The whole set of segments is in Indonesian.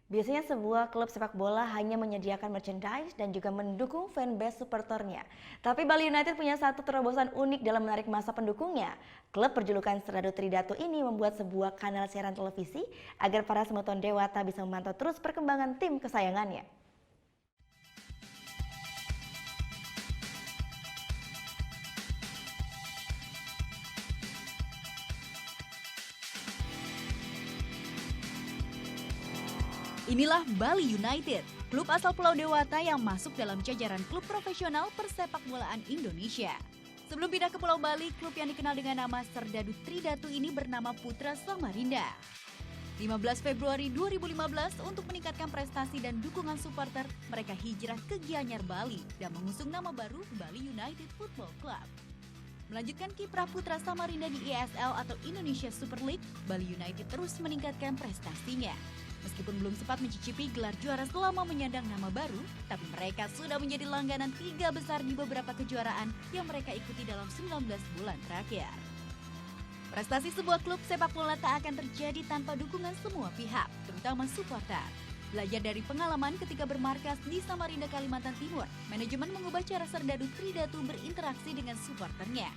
Biasanya sebuah klub sepak bola hanya menyediakan merchandise dan juga mendukung fanbase supporternya. Tapi Bali United punya satu terobosan unik dalam menarik massa pendukungnya. Klub berjulukan Serdadu Tridatu ini membuat sebuah kanal siaran televisi agar para semeton dewata bisa memantau terus perkembangan tim kesayangannya. Inilah Bali United, klub asal Pulau Dewata yang masuk dalam jajaran klub profesional persepak bolaan Indonesia. Sebelum pindah ke Pulau Bali, klub yang dikenal dengan nama Serdadu Tridatu ini bernama Putra Samarinda. 15 Februari 2015, untuk meningkatkan prestasi dan dukungan supporter, mereka hijrah ke Gianyar, Bali dan mengusung nama baru Bali United Football Club. Melanjutkan kiprah Putra Samarinda di ISL atau Indonesia Super League, Bali United terus meningkatkan prestasinya. Meskipun belum sempat mencicipi gelar juara selama menyandang nama baru, tapi mereka sudah menjadi langganan 3 besar di beberapa kejuaraan yang mereka ikuti dalam 19 bulan terakhir. Prestasi sebuah klub sepak bola tak akan terjadi tanpa dukungan semua pihak, terutama supporter. Belajar dari pengalaman ketika bermarkas di Samarinda, Kalimantan Timur, manajemen mengubah cara Serdadu Tridatu berinteraksi dengan supporternya.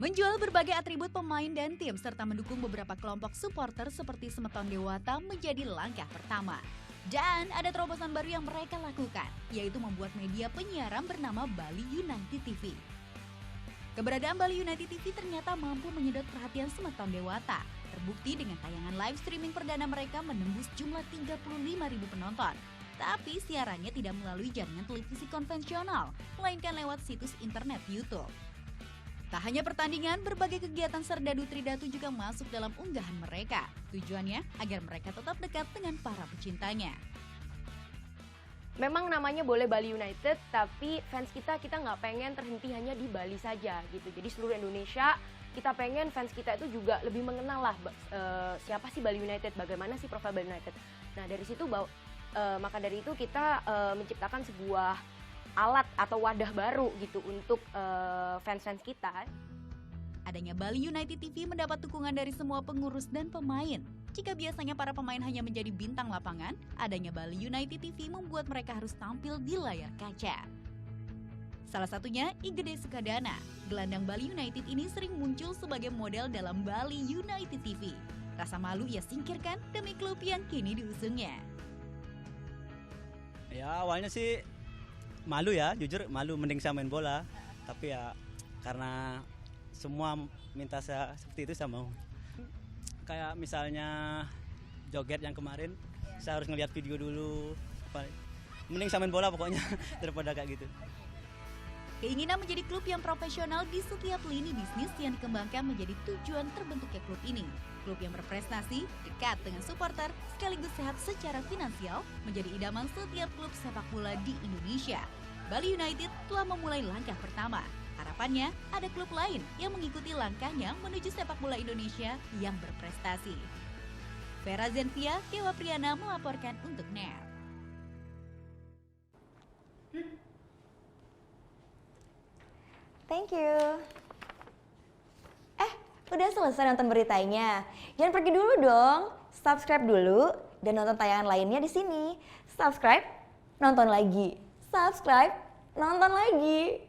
Menjual berbagai atribut pemain dan tim serta mendukung beberapa kelompok supporter seperti Semeton Dewata menjadi langkah pertama. Dan ada terobosan baru yang mereka lakukan, yaitu membuat media penyiaran bernama Bali United TV. Keberadaan Bali United TV ternyata mampu menyedot perhatian Semeton Dewata. Terbukti dengan tayangan live streaming perdana mereka menembus jumlah 35.000 penonton. Tapi siarannya tidak melalui jaringan televisi konvensional, melainkan lewat situs internet YouTube. Tak hanya pertandingan, berbagai kegiatan Serdadu Tridatu juga masuk dalam unggahan mereka. Tujuannya agar mereka tetap dekat dengan para pecintanya. Memang namanya boleh Bali United, tapi fans kita nggak pengen terhenti hanya di Bali saja gitu. Jadi seluruh Indonesia kita pengen fans kita itu juga lebih mengenal lah siapa sih Bali United, bagaimana sih profil Bali United. Nah dari situ maka dari itu kita menciptakan sebuah alat atau wadah baru gitu untuk fans-fans kita. Adanya Bali United TV mendapat dukungan dari semua pengurus dan pemain. Jika biasanya para pemain hanya menjadi bintang lapangan, adanya Bali United TV membuat mereka harus tampil di layar kaca. Salah satunya Igede Sukadana. Gelandang Bali United ini sering muncul sebagai model dalam Bali United TV. Rasa malu ia singkirkan demi klub yang kini diusungnya. Ya awalnya sih malu ya, jujur malu, mending saya main bola. Tapi ya karena semua minta saya seperti itu saya mau. Kayak misalnya joget yang kemarin, saya harus ngeliat video dulu. Mending saya main bola pokoknya daripada kayak gitu. Keinginan menjadi klub yang profesional di setiap lini bisnis yang dikembangkan menjadi tujuan terbentuknya klub ini. Klub yang berprestasi, dekat dengan supporter, sekaligus sehat secara finansial, menjadi idaman setiap klub sepak bola di Indonesia. Bali United telah memulai langkah pertama. Harapannya, ada klub lain yang mengikuti langkahnya menuju sepak bola Indonesia yang berprestasi. Vera Zenvia, Dewa Priyana melaporkan untuk NER. Thank you. Udah selesai nonton beritanya? Jangan pergi dulu dong. Subscribe dulu dan nonton tayangan lainnya di sini. Subscribe, nonton lagi. Subscribe, nonton lagi.